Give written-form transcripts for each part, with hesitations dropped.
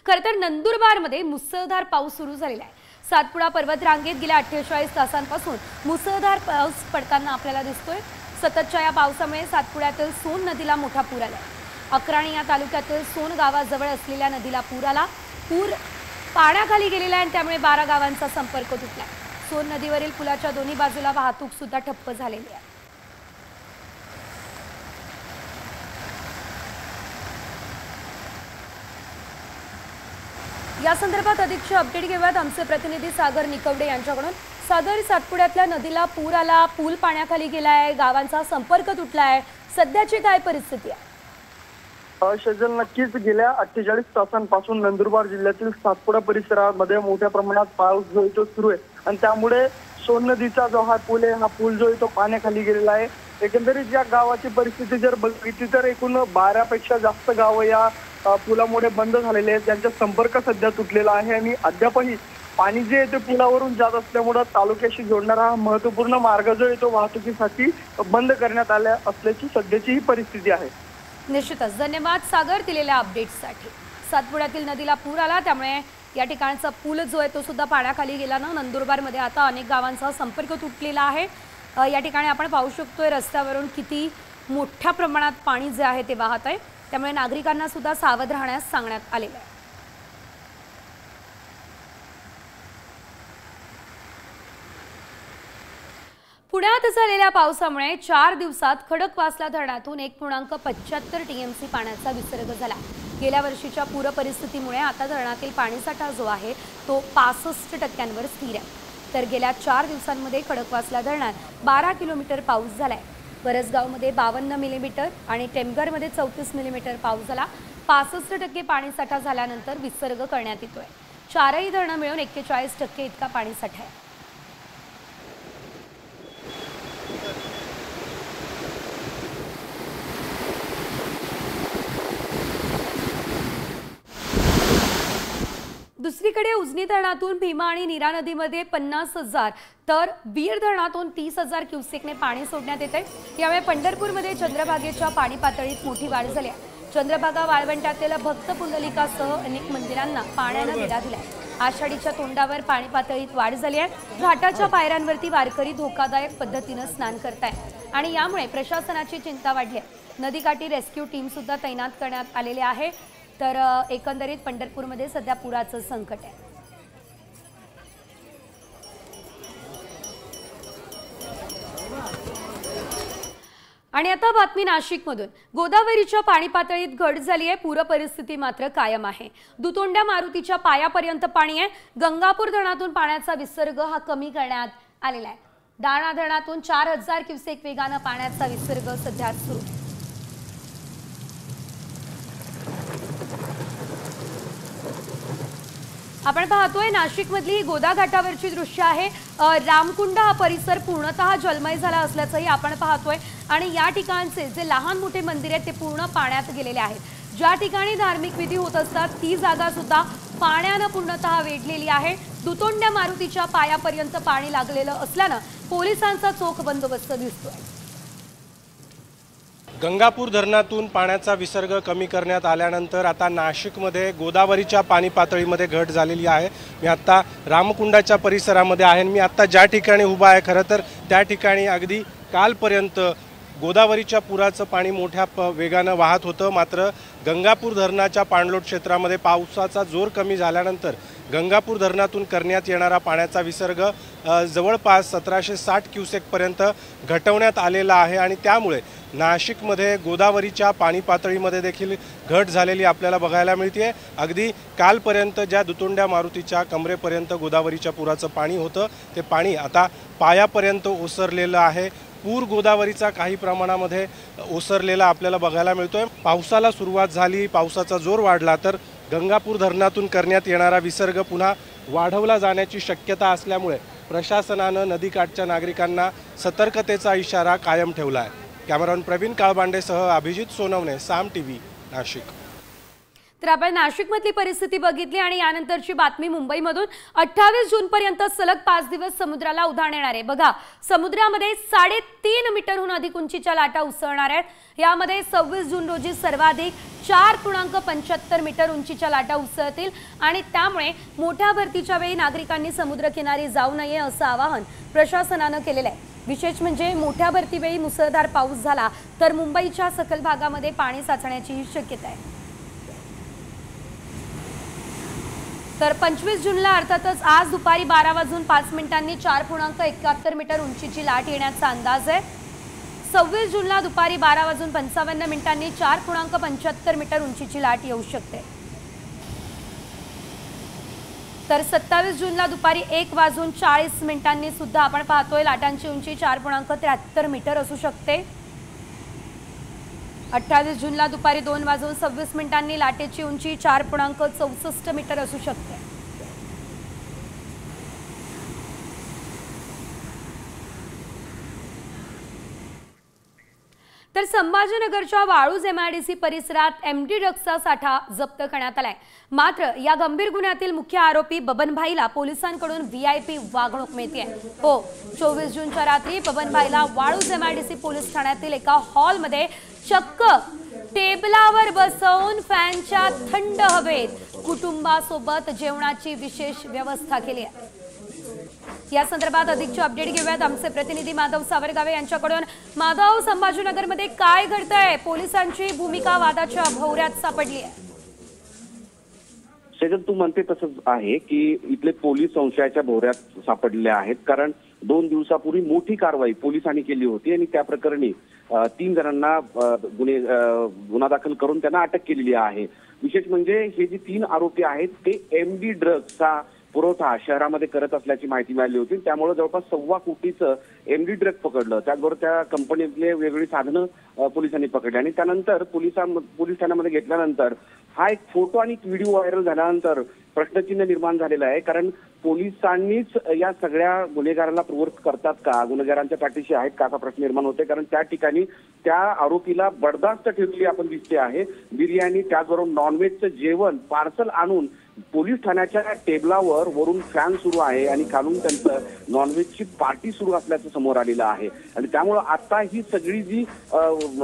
खरं तर नंदुरबारमध्ये मुसळधार पाऊस सुरू झालेला आहे। सातपुडा पर्वत रांगेत गेल्या 48 तासांपासून मुसळधार पाऊस पडताना आपल्याला दिसतोय। सततच्या या पावसामुळे सातपुड्यातील सोन नदीला मोठा पूर आला। अक्राणी या तालुक्यातील सोन गावाजवळ असलेल्या नदीला पूर पाण्याखाली गेलेला आहे, त्यामुळे 12 गावांचा संपर्क तुटला। सोन नदीवरील पुलाच्या दोन्ही बाजूला वाहतूक सुद्धा ठप्प झालेली आहे। या संदर्भात अधिकची अपडेट घेऊयात आमचे प्रतिनिधी सागर निकवडे यांच्याकडून। सागर, सातपुड्यातल्या नदीला पूर आला, पूल पाण्याखाली गेलाय, गावांचा संपर्क तुटलाय, सध्याची काय परिस्थिती आहे? शेजल, नक्कीच गेल्या 48 तासांपासून नंदुरबार जिल्ह्यातील सातपुडा परिसरामध्ये मोठ्या प्रमाणात पाऊस जो तो सुरू आहे आणि त्यामुळे सोन नदीचा जो हा पूल आहे, हा पूल जो तो पाण्याखाली गेलेला आहे। एकंदरीत या गावाची परिस्थिती जर बघितली तर एकूण 12 पेक्षा जास्त गावं या पुलामुळे बंद झालेले आहेत, त्यांचा संपर्क सध्या तुटलेला आहे आणि अद्यापही पाणी जे आहे ते पुलावरून जात असल्यामुळे तालुक्याशी जोडणारा हा महत्त्वपूर्ण मार्ग जो आहे तो वाहतुकीसाठी बंद करण्यात आला असल्याची सध्याची ही परिस्थिती आहे। निश्चितच धन्यवाद सागर दिलेल्या अपडेट्ससाठी। सातपुड्यातील नदीला पूर आला, त्यामुळे या ठिकाणचा पूल जो आहे तो सुद्धा पाण्याखाली गेल्यानं नंदुरबारमध्ये आता अनेक गावांचा संपर्क तुटलेला आहे। या ठिकाणी आपण पाहू शकतोय रस्त्यावरून किती मोठ्या प्रमाणात पाणी जे आहे ते वाहत आहे, त्यामुळे नागरिकांना सुद्धा सावध राहण्यास सांगण्यात आलेलं आहे। पुण्यात झालेल्या पावसामुळे 4 दिवसात खडकवासला धरणातून 1.75 टीएमसी पाण्याचा विसर्ग झाला। गेल्या वर्षीच्या पूर परिस्थितीमुळे आता धरणातील पाणीसाठा जो आहे तो 65% स्थिर आहे। तर गेल्या 4 दिवसांमध्ये खडकवासला धरणात 12 किलोमीटर पाऊस झालाय। वरसगावमध्ये 52 मिलीमीटर आणि टेमघरमध्ये 34 मिलीमीटर पाऊस झाला। 65% पाणीसाठा झाल्यानंतर विसर्ग करण्यात येतोय। चारही धरणं मिळून 41% इतका पाणीसाठा आहे। दुसरीकडे उजनी धरणातून भीमा आणि नीरा नदीमध्ये 50,000 तर बीड धरणातून 30,000 क्युसेकने पाणी सोडण्यात येते। यामुळे पंढरपूरमध्ये चंद्रभागेच्या पाणी पातळीत मोठी वाढ झाली आहे। चंद्रभागा वाळवंटातील भक्त पुंडलिकासह अनेक मंदिरांना पाण्याने वेढा दिलाय। आषाढीच्या तोंडावर पाणी पातळीत वाढ झाली आहे। घाटाच्या पायऱ्यांवरती वारकरी धोकादायक पद्धतीने स्नान करतायत आणि यामुळे प्रशासनाची चिंता वाढली आहे। नदीकाठी रेस्क्यू टीम सुद्धा तैनात करण्यात आलेली आहे। तर एकंदरीत पंढरपूरमध्ये सध्या पुराचं संकट आहे। आणि आता बातमी नाशिकमधून। गोदावरीच्या पाणी पातळीत घट झाली आहे, पूर परिस्थिती मात्र कायम आहे। दुतोंड्या मारुतीच्या पायापर्यंत पाणी आहे। गंगापूर धरणातून पाण्याचा विसर्ग हा कमी करण्यात आलेला आहे। दारणा धरणातून 4000 क्युसेक वेगाने पाण्याचा विसर्ग सध्या सुरू आहे। आपण पाहतोय नाशिकमधली गोदा घाटावरची दृश्य आहे। रामकुंड हा परिसर पूर्णतः जलमय झाला असल्याचंही आपण पाहतोय आणि या ठिकाणचे जे लहान मोठे मंदिर आहेत ते पूर्ण पाण्यात गेलेले आहेत। ज्या ठिकाणी धार्मिक विधी होत असतात ती जागा सुद्धा पाण्याने पूर्णतः वेढलेली आहे। दुतोंड्या मारुतीच्या पायापर्यंत पाणी लागलेलं असल्यानं पोलिसांचा चोख बंदोबस्त दिसतोय। गंगापूर धरणातून पाण्याचा विसर्ग कमी करण्यात आल्यानंतर आता नाशिकमध्ये गोदावरीच्या पाणी पातळीमध्ये घट झालेली आहे। मी आता रामकुंडाच्या परिसरामध्ये आहे। मी आता ज्या ठिकाणी उभा आहे खरं तर त्या ठिकाणी अगदी कालपर्यंत गोदावरीच्या पुराचं पाणी मोठ्या वेगानं वाहत होतं। मात्र गंगापूर धरणाच्या पाणलोट क्षेत्रामध्ये पावसाचा जोर कमी झाल्यानंतर गंगापूर धरणातून करण्यात येणारा पाण्याचा विसर्ग जवळपास 1760 क्युसेकपर्यंत घटवण्यात आलेला आहे आणि त्यामुळे नाशिकमध्ये गोदावरीच्या पाणी पातळीमध्ये देखील घट झालेली आपल्याला बघायला मिळते। अगदी कालपर्यंत ज्या दुतोंड्या मारुतीच्या कमरेपर्यंत गोदावरीच्या पुराचं पाणी होतं ते पाणी आता पायापर्यंत ओसरलेलं आहे। पूर गोदावरीचा काही प्रमाणामध्ये ओसरलेला आपल्याला बघायला मिळतोय। पावसाला सुरुवात झाली, पावसाचा जोर वाढला तर गंगापूर धरणातून करण्यात येणारा विसर्ग पुन्हा वाढवला जाण्याची शक्यता असल्यामुळे प्रशासनानं नदीकाठच्या नागरिकांना सतर्कतेचा इशारा कायम ठेवला आहे। कॅमेरामॅन प्रवीण काळबांडेसह अभिजित सोनवणे, साम टीव्ही, नाशिक। तर आपण नाशिकमधली परिस्थिती बघितली आणि यानंतरची बातमी मुंबईमधून 28 जून पर्यंत सलग 5 दिवस समुद्राला उधाण येणार आहे। बघा, समुद्रामध्ये 3.5 मीटरहून अधिक उंचीच्या लाटा उसळणार आहेत। यामध्ये 26 जून रोजी सर्वाधिक 4.75 मीटर उंचीच्या लाटा उसळतील आणि त्यामुळे मोठ्या भरतीच्या वेळी नागरिकांनी समुद्रकिनारी जाऊ नये असं आवाहन प्रशासनानं केलेलं आहे। विशेष म्हणजे मोठ्या भरतीवेळी मुसळधार पाऊस झाला तर मुंबईच्या सखल भागामध्ये पाणी साचण्याची शक्यता आहे। तर 25 जूनला अर्थातच आज दुपारी 12:05 4.71 मीटर उंचीची लाट येण्याचा अंदाज आहे। 26 जूनला दुपारी 12:55 4.75 मीटर उंचीची लाट येऊ शकते। तर 27 जूनला दुपारी 1:40 सुद्धा आपण पाहतोय लाटांची उंची 4.73 मीटर असू शकते। 28 जूनला दुपारी 2:26 लाटेची उंची 4.64 मीटर असू शकते। तर संभाजीनगरच्या वाळूज MIDC परिसरात MD ड्रग्सचा साठा जप्त करण्यात आलाय। मात्र या गंभीर गुन्ह्यातील मुख्य आरोपी बबनभाईला पोलिसांकडून VIP वागणूक मिळते। हो, 24 जूनच्या रात्री बबनभाईला वाळूज MIDC पोलीस ठाण्यातील एका हॉलमध्ये चक्क टेबलावर बसवून फॅनच्या थंड हवेत कुटुंबासोबत जेवणाची विशेष व्यवस्था केली आहे। या संदर्भात अधिकचे अपडेट घेऊयात आमचे प्रतिनिधी माधव सावरगावे यांच्याकडून। माधव, संभाजीनगरमध्ये काय घडतंय? पोलिसांची भूमिका वादाच्या भोवऱ्यात सापडली आहे। सेजल, तू म्हणते तसंच आहे की इथले पोलीस संशयाच्या भोवऱ्यात सापडले आहेत, कारण 2 दिवसापूर्वी मोठी कारवाई पोलिसांनी केली होती आणि त्या प्रकरणी 3 जणांना गुन्हा दाखल करून त्यांना अटक केलेली आहे। विशेष म्हणजे हे जे 3 आरोपी आहेत ते MD ड्रग्सचा पुरवठा शहरामध्ये करत असल्याची माहिती मिळाली होती। त्यामुळे जवळपास 1.25 कोटीचं MD ड्रग पकडलं। त्याचबरोबर त्या कंपनीतले वेगवेगळी साधनं पोलिसांनी पकडली आणि त्यानंतर पोलीस ठाण्यामध्ये घेतल्यानंतर हा एक फोटो आणि व्हिडिओ व्हायरल झाल्यानंतर प्रश्नचिन्ह निर्माण झालेलं आहे, कारण पोलिसांनीच या सगळ्या गुन्हेगारांना प्रवृत्त करतात का, गुन्हेगारांच्या पाठीशी आहेत का असा प्रश्न निर्माण होते। कारण त्या ठिकाणी त्या आरोपीला बडदास्त ठेवलेली आपण दिसते आहे। बिर्याणी त्याचबरोबर नॉनव्हेजचं जेवण पार्सल आणून पोलीस ठाण्याच्या टेबलावर वरून फॅन सुरू आहे आणि खालून त्यांचं नॉनव्हेजची पार्टी सुरू असल्याचं समोर आलेलं आहे। आणि त्यामुळे आता ही सगळी जी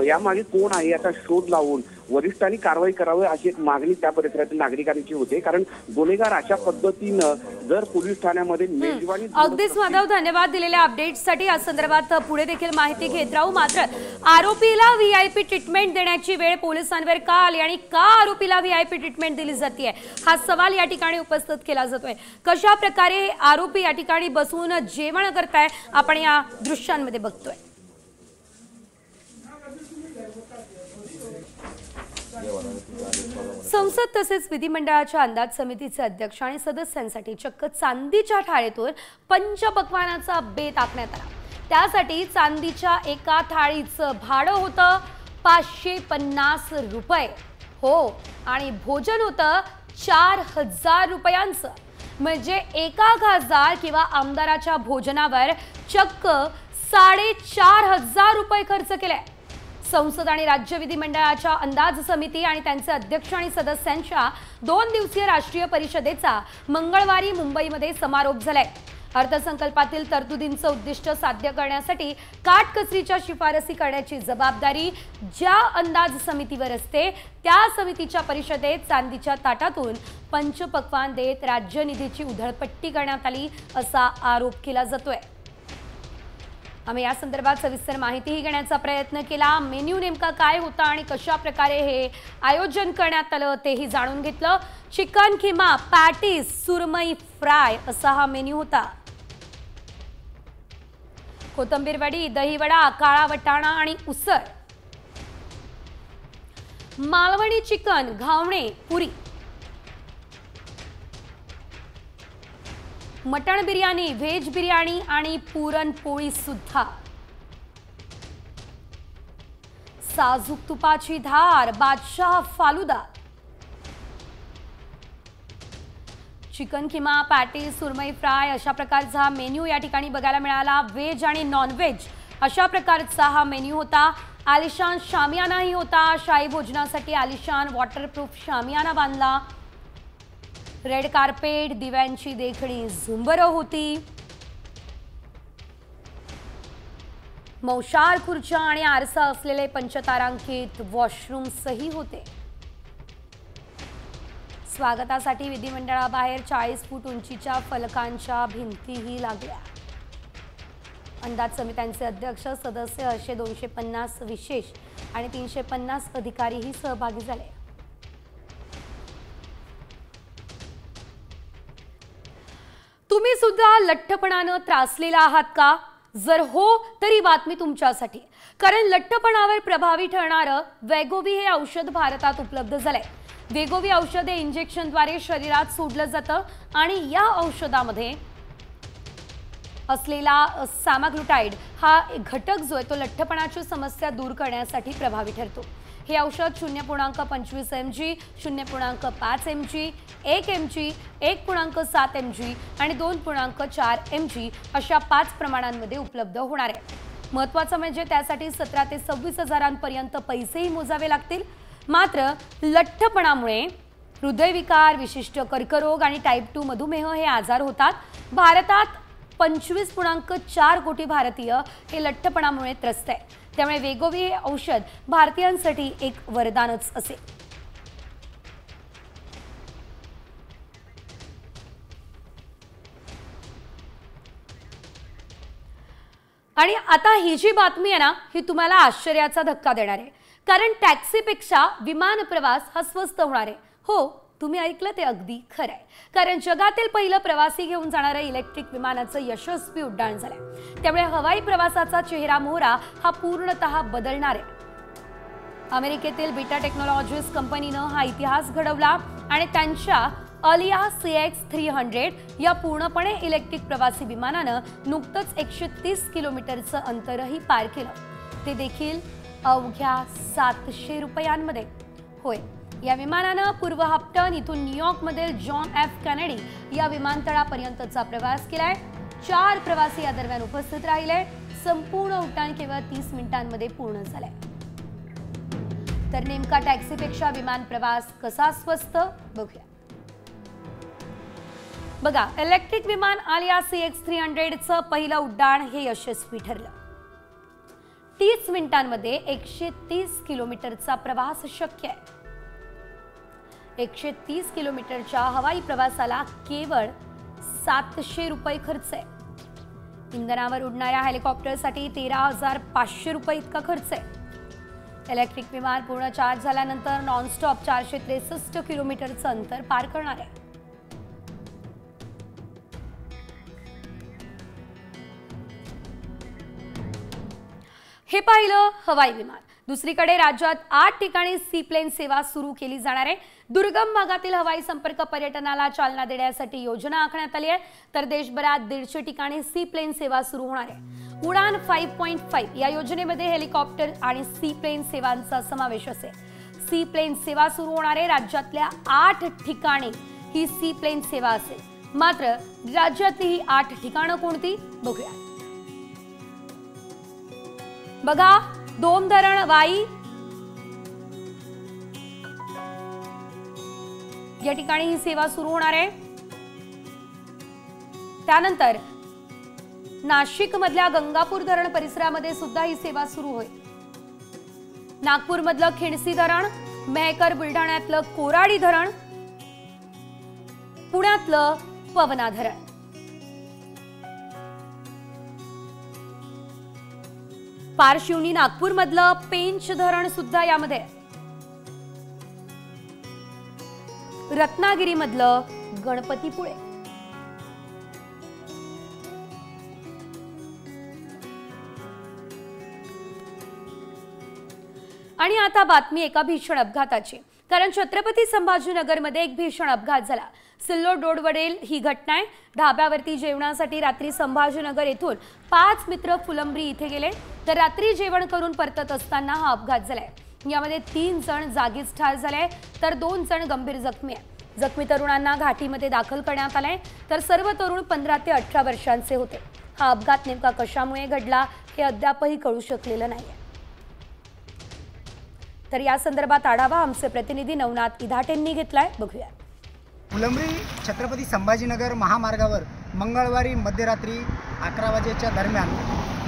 यामागे कोण आहे याचा शोध लावून वरिष्ठांनी कारवाई करावी अशी एक मागणी त्या परिसरातील नागरिकांची होते, कारण गुन्हेगार अशा पद्धतीनं जर पोलीस ठाण्यामध्ये मेजवानी। अगदीच माधव, धन्यवाद दिलेल्या अपडेट्ससाठी। या संदर्भात पुढे देखील माहिती घेत राहू। मात्र आरोपीला VIP ट्रीटमेंट देण्याची वेळ पोलिसांवर का आली आणि का आरोपीला VIP ट्रीटमेंट दिली जाते हा सवाल या ठिकाणी उपस्थित केला जातोय। कशा प्रकारे आरोपी या ठिकाणी बसून जेवण करताय आपण या दृश्यांमध्ये बघतोय। संसद तसेच विधिमंडळाच्या अंदाज समितीचे अध्यक्ष आणि सदस्यांसाठी चक्क चांदीच्या थाळीतून पंचपक्वानाचा बेत आखण्यात आला। त्यासाठी चांदीच्या एका थाळीचं भाडं होतं 550 रुपये। हो, आणि भोजन होतं 4000 रुपयांचं। म्हणजे एका खासदार किंवा आमदाराच्या भोजनावर चक्क 4500 रुपये खर्च केले। संसद आणि राज्य विधिमंडळाच्या अंदाज समिती आणि त्यांचे अध्यक्ष आणि सदस्यांच्या 2 दिवसीय राष्ट्रीय परिषदेचा मंगळवारी मुंबईमध्ये समारोप झालाय। अर्थसंकल्पातील तरतुदींचं उद्दिष्ट साध्य करण्यासाठी काटकसरीच्या शिफारसी करण्याची जबाबदारी ज्या अंदाज समितीवर असते त्या समितीच्या परिषदेत चांदीच्या ताटातून पंचपक्वान देत राज्य निधीची उधळपट्टी करण्यात आली असा आरोप केला जातोय। आम्ही या संदर्भात सविस्तर माहितीही घेण्याचा प्रयत्न केला। मेन्यू नेमका काय होता आणि कशा प्रकारे हे आयोजन करण्यात आलं तेही जाणून घेतलं। चिकन खिमा, पॅटीस, सुरमई फ्राय असा हा मेन्यू होता। कोथिंबीर वडी, दहीवडा, काळा वटाणा आणि उसळ, मालवणी चिकन, घावणे, पुरी, मटण बिर्याणी, व्हेज बिर्याणी आणि पुरणपोळी सुद्धा। साजूक तुपाची धार, बादशाह फालुदा, चिकन किमा, पॅटी, सुरमई फ्राय अशा प्रकारचा हा मेन्यू या ठिकाणी बघायला मिळाला। व्हेज आणि नॉन व्हेज अशा प्रकारचा हा मेन्यू होता। आलिशान शामियानाही होता। शाही भोजनासाठी आलिशान वॉटरप्रूफ शामियाना बांधला। रेड कार्पेट, दिव्यांची देखणी झुंबरं होती। मौशार खुर्च्या आणि आरसा असलेले पंचतारांकित वॉशरूम्सही होते। स्वागतासाठी विधिमंडळाबाहेर 40 फूट उंचीच्या फलकांच्या भिंतीही लागल्या। अंदाज समित्यांचे अध्यक्ष, सदस्य असे 250 विशेष आणि 350 अधिकारीही सहभागी झाले। तुम्ही सुद्धा लठ्ठपणाने त्रासलेला आहात का? जर हो तर ही बातमी तुमच्यासाठी, कारण लठ्ठपणावर प्रभावी ठरणारं वेगोवी हे औषध भारतात उपलब्ध झालंय। वेगोवी औषध हे इंजेक्शनद्वारे शरीरात सोडलं जातं आणि या औषधामध्ये असलेला सामाग्लुटाइड हा घटक जो आहे तो लठ्ठपणाची समस्या दूर करण्यासाठी प्रभावी ठरतो। हे औषध 0.25 mg, 0.5 mg, 1 mg, 1.7 mg आणि 2.4 mg अशा 5 प्रमाणांमध्ये उपलब्ध होणार आहे। महत्त्वाचं म्हणजे त्यासाठी 17 ते 26 हजारांपर्यंत पैसेही मोजावे लागतील। मात्र लठ्ठपणामुळे हृदयविकार, विशिष्ट कर्करोग आणि टाइप 2 मधुमेह हे आजार होतात। भारतात 25.4 कोटी भारतीय हे लठ्ठपणामुळे त्रस्त आहेत। त्यामुळे वेगोवी हे औषध भारतीयांसाठी एक वरदानच असेल। आणि आता ही जी बातमी आहे ना, ही तुम्हाला आश्चर्याचा धक्का देणार आहे, कारण टॅक्सीपेक्षा विमान प्रवास हा स्वस्त होणार आहे। हो, तुम्ही ऐकलं ते अगदी खरं आहे, कारण जगातील पहिलं प्रवासी घेऊन जाणारं इलेक्ट्रिक विमानाचं यशस्वी उड्डाण झालंय। त्यामुळे हवाई प्रवासाचा चेहरा मोहरा हा पूर्णतः बदलणार आहे। अमेरिकेतील बीटा टेक्नॉलॉजीज कंपनीनं हा इतिहास घडवला आणि त्यांच्या अलिया CX-300 या पूर्णपणे इलेक्ट्रिक प्रवासी विमानानं नुकतंच 130 किलोमीटरचं अंतरही पार केलं, ते देखील अवघ्या 700 रुपयांमध्ये। होय, या विमानानं पूर्व हाप्टन इथून न्यूयॉर्कमधील जॉन एफ केनेडी या विमानतळापर्यंतचा प्रवास केलाय। 4 प्रवासी या दरम्यान उपस्थित राहिले। संपूर्ण उड्डाण केवळ 30 मिनिटांमध्ये पूर्ण झालंय। तर नेमका टॅक्सीपेक्षा विमान प्रवास कसा स्वस्त बघूया। बघा, इलेक्ट्रिक विमान आलिया CX-300चं पहिलं उड्डाण हे यशस्वी ठरलं। 30 मिनिटांमध्ये 130 किलोमीटरचा प्रवास शक्य आहे। 130 किलोमीटरच्या हवाई प्रवासाला केवळ 700 रुपये खर्च आहे। इंधनावर उडणाऱ्या हेलिकॉप्टरसाठी 13,500 रुपये इतका खर्च आहे। इलेक्ट्रिक विमान पूर्ण चार्ज झाल्यानंतर नॉनस्टॉप 463 किलोमीटरचं अंतर पार करणार आहे। हे पाहिलं हवाई विमान। दुसरीकडे राज्यात 8 ठिकाणी सी प्लेन सेवा सुरू केली जाणार आहे। दुर्गम भागातील हवाई संपर्क पर्यटनाला चालना देण्यासाठी योजना आखण्यात आली आहे। तर देशभरात 150 ठिकाणी सी प्लेन सेवा सुरू होणार आहे। उडान 5.5 या योजनेमध्ये हेलिकॉप्टर आणि सी प्लेन सेवांचा समावेश असेल। सी प्लेन सेवा सुरू होणार आहे। राज्यातल्या 8 ठिकाणी ही सी प्लेन सेवा असेल। मात्र राज्यातली ही 8 ठिकाणं कोणती बघूया। बघा, दोम धरण वाई या ठिकाणी ही सेवा सुरू होणार आहे। त्यानंतर नाशिक मधल्या गंगापूर धरण परिसरामध्ये सुद्धा ही सेवा सुरू होईल। नागपूर मधलं खिंडसी धरण, मेहकर बुलढाण्यातलं कोराडी धरण, पुण्यातलं पवना धरण। पारशिवनी नागपूर मधलं पेंच धरण सुद्धा यामध्ये। रत्नागिरी मधलं गणपतीपुळे। आणि आता बातमी एका भीषण अपघाताची, कारण छत्रपती संभाजीनगरमध्ये एक भीषण अपघात झाला। सिल्लोड रोडवरील ही घटना आहे। ढाब्यावरती जेवणासाठी रात्री संभाजीनगर येथून 5 मित्र फुलंब्री इथे गेले, तर रात्री जेवण करून परतत असताना हा अपघात झालाय। यामध्ये 3 जण जागीच ठार झाले, तर 2 जण गंभीर जखमी आहेत। जखमी तरुणांना घाटीमध्ये दाखल करण्यात आले, तर सर्व तरुण 15 ते 18 वर्षांचे होते। हा अपघात नेमका कशामुळे घडला हे अद्यापही कळू शकलेलं नाहीये। तर या संदर्भात आढावा आमचे प्रतिनिधी नवनाथ इधाटेंनी घेतलाय, बघूया। फुलंब्री छत्रपती संभाजीनगर महामार्गावर मंगळवारी मध्यरात्री 11 वाजेच्या दरम्यान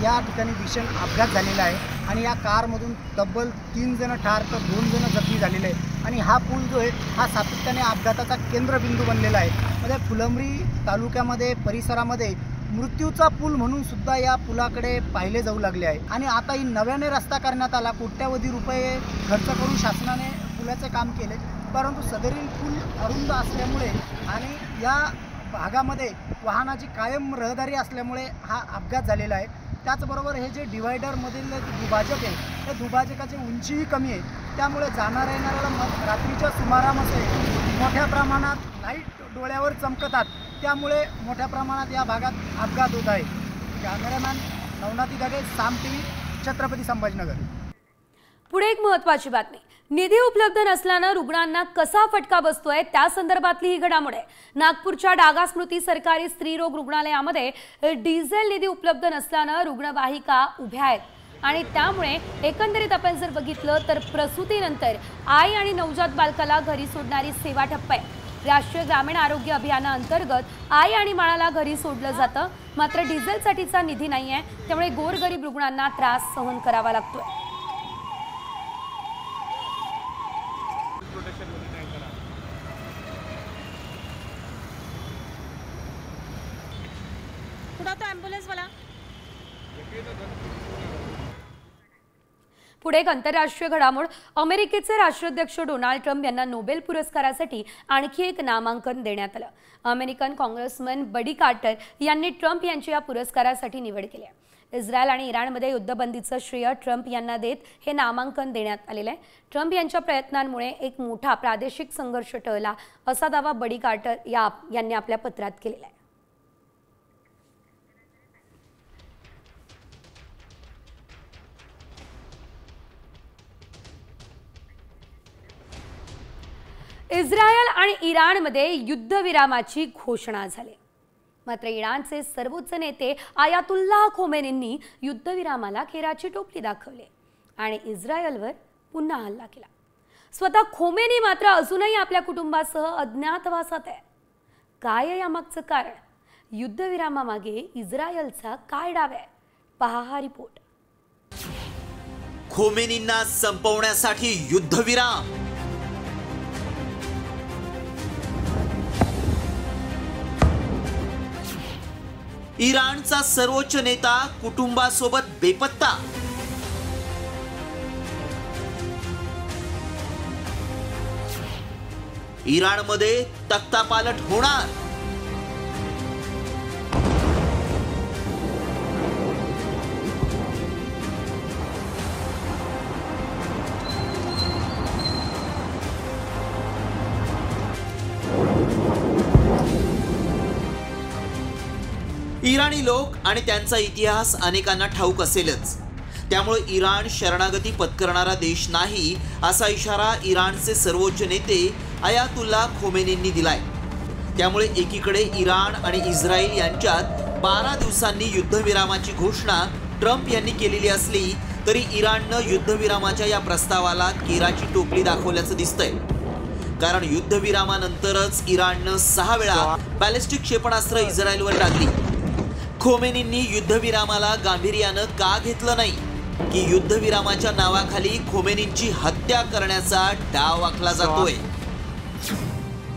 या ठिकाणी भीषण अपघात झालेला आहे आणि या कारमधून तब्बल 3 जण ठार तर 2 जण जखमी झालेले आहेत आणि हा पूल जो आहे हा सातत्याने अपघाताचा केंद्रबिंदू बनलेला आहे। म्हणजे फुलंब्री तालुक्यामध्ये परिसरामध्ये मृत्यूचा पूल म्हणून सुद्धा या पुलाकडे पाहिले जाऊ लागले आहे आणि आता ही नव्याने रस्ता करण्यात आला, कोट्यावधी रुपये खर्च करून शासनाने पुलाचे काम केले, परंतु सदरील पूल अरुंद असल्यामुळे आणि या भागामध्ये वाहनाची कायम रहदारी असल्यामुळे हा अपघात झालेला आहे। त्याचबरोबर हे जे डिवायडरमधील दुभाजक आहे त्या दुभाजकाची उंचीही कमी आहे, त्यामुळे जाणाऱ्या येणाऱ्याला रात्रीच्या सुमारामध्ये मोठ्या प्रमाणात लाईट डोळ्यावर चमकतात, त्यामुळे मोठ्या प्रमाणात या भागात अपघात होत आहे। कॅमेरामॅन नवनाथ इधाटे, साम टीव्ही, छत्रपती संभाजीनगर। पुढे एक महत्त्वाची बातमी, निधी उपलब्ध नसल्यानं रुग्णांना कसा फटका बसतोय त्या संदर्भातली ही घडामोड आहे। नागपूरच्या डागा स्मृती सरकारी स्त्रीरोग रुग्णालयामध्ये डिझेल निधी उपलब्ध नसल्यानं रुग्णवाहिका उभ्या आहेत आणि त्यामुळे एकंदरीत आपण जर बघितलं तर प्रसूतीनंतर आई आणि नवजात बालकाला घरी सोडणारी सेवा ठप्प आहे। राष्ट्रीय ग्रामीण आरोग्य अभियानाअंतर्गत आई आणि बाळाला घरी सोडलं जातं, मात्र डिझेलसाठीचा निधी नाहीये, त्यामुळे गोरगरीब रुग्णांना त्रास सहन करावा लागतोय। पुढे एक आंतरराष्ट्रीय घडामोड, अमेरिकेचे राष्ट्राध्यक्ष डोनाल्ड ट्रम्प यांना नोबेल पुरस्कारासाठी आणखी एक नामांकन देण्यात आलं। अमेरिकन काँग्रेसमन बडी कार्टर यांनी ट्रम्प यांची या पुरस्कारासाठी निवड केली आहे। इस्रायल आणि इराणमध्ये युद्धबंदीचं श्रेय ट्रम्प यांना देत हे नामांकन देण्यात आलेलं आहे। ट्रम्प यांच्या प्रयत्नांमुळे एक मोठा प्रादेशिक संघर्ष टळला असा दावा बडी कार्टर यांनी आपल्या पत्रात केलेला आहे। इस्रायल आणि इराणमध्ये युद्धविरामाची घोषणा झाली, मात्र इराणचे सर्वोच्च नेते आयातुल्लाह खोमेनींनी युद्धविरामाला खेराची टोपली दाखवली आणि इस्रायलवर पुन्हा हल्ला केला। स्वतः खोमेनी मात्र अजूनही आपल्या कुटुंबासह अज्ञातवासात आहे। काय आहे यामागचं कारण? युद्धविरामामागे इस्रायलचा काय डाव आहे? पहा हा रिपोर्ट। खोमेनींना संपवण्यासाठी युद्धविराम, इराणचा सर्वोच्च नेता कुटुंबासोबत बेपत्ता, इराणमध्ये तख्तापालट होणार, इराणी लोक आणि त्यांचा इतिहास अनेकांना ठाऊक असेलच, त्यामुळे इराण शरणागती पत्करणारा देश नाही असा इशारा इराणचे सर्वोच्च नेते आयातुल्लाह खोमेनींनी दिलाय। त्यामुळे एकीकडे इराण आणि इस्रायल यांच्यात 12 दिवसांनी युद्धविरामाची घोषणा ट्रम्प यांनी केलेली असली तरी इराणनं युद्धविरामाच्या या प्रस्तावाला केराची टोपली दाखवल्याचं दिसतंय, कारण युद्धविरामानंतरच इराणनं 6 वेळा बॅलिस्टिक क्षेपणास्त्र इस्रायलवर टाकली। खोमेनींनी युद्धविरामाला गांभीर्यानं का घेतलं नाही की युद्धविरामाच्या नावाखाली खोमेनींची हत्या करण्याचा डाव आखला जातोय।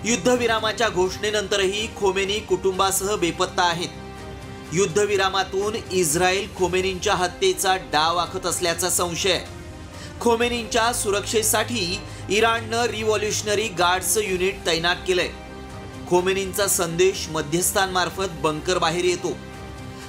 युद्धविरामाच्या घोषणेनंतरही खोमेनी कुटुंबासह बेपत्ता आहेत। युद्धविरामातून इस्रायल खोमेनींच्या हत्येचा डाव आखत असल्याचा संशय। खोमेनींच्या सुरक्षेसाठी इराणनं रिव्हॉल्युशनरी गार्ड्सचं युनिट तैनात केलंय। खोमेनींचा संदेश मध्यस्थांमार्फत बंकर बाहेर येतो।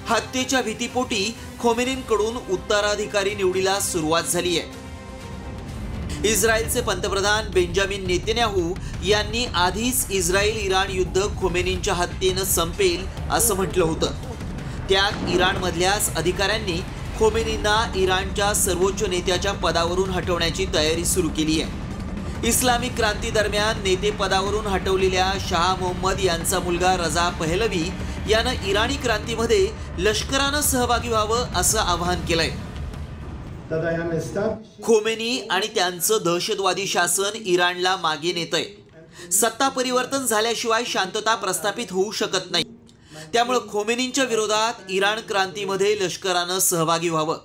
हत्येच्या भीतीपोटी खोमेनींकडून उत्तराधिकारी निवडीला सुरुवात झाली आहे। इस्रायलचे पंतप्रधान बेंजामिन नेतन्याहू यांनी आधीच इस्रायल इराण युद्ध खोमेनींच्या हत्येनं संपेल असं म्हटलं होतं। त्यात इराणमधल्याच अधिकाऱ्यांनी खोमेनींना इराणच्या सर्वोच्च नेत्याच्या पदावरून हटवण्याची तयारी सुरू केली आहे। इस्लामिक क्रांती दरम्यान नेते पदावरून हटवलेल्या शाह मोहम्मद यांचा मुलगा रजा पहलवी यानं इराणी क्रांतीमध्ये लष्करानं सहभागी व्हावं असं आवाहन केलंय। that I am establishing. Khomeini आणि त्यांचं दहशतवादी शासन इराणला मागे नेतंय. सत्ता परिवर्तन झाल्याशिवाय शांतता प्रस्थापित होऊ शकत नाही. त्यामुळे खोमेनींच्या विरोधात इराण क्रांतीमध्ये लष्करानं सहभागी व्हावं.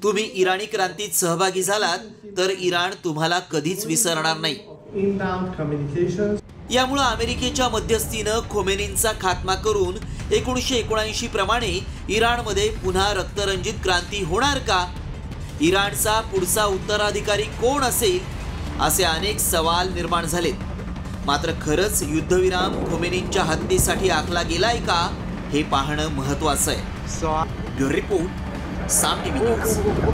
तुम्ही इराणी क्रांतीत सहभागी झालात तर इराण तुम्हाला कधीच विसरणार नाही. Inbound communications. यामुळे अमेरिकेच्या मध्यस्थीनं खोमेनींचा खात्मा करून 1979 प्रमाणे इराणमध्ये पुन्हा रक्तरंजित क्रांती होणार का? इराणचा पुढचा उत्तराधिकारी कोण असेल असे अनेक सवाल निर्माण झालेत. मात्र खरंच युद्धविराम खोमेनींच्या हत्येसाठी आखला गेलाय का हे पाहणं महत्त्वाचं आहे. ब्युरो रिपोर्ट, साम टीव्ही न्यूज.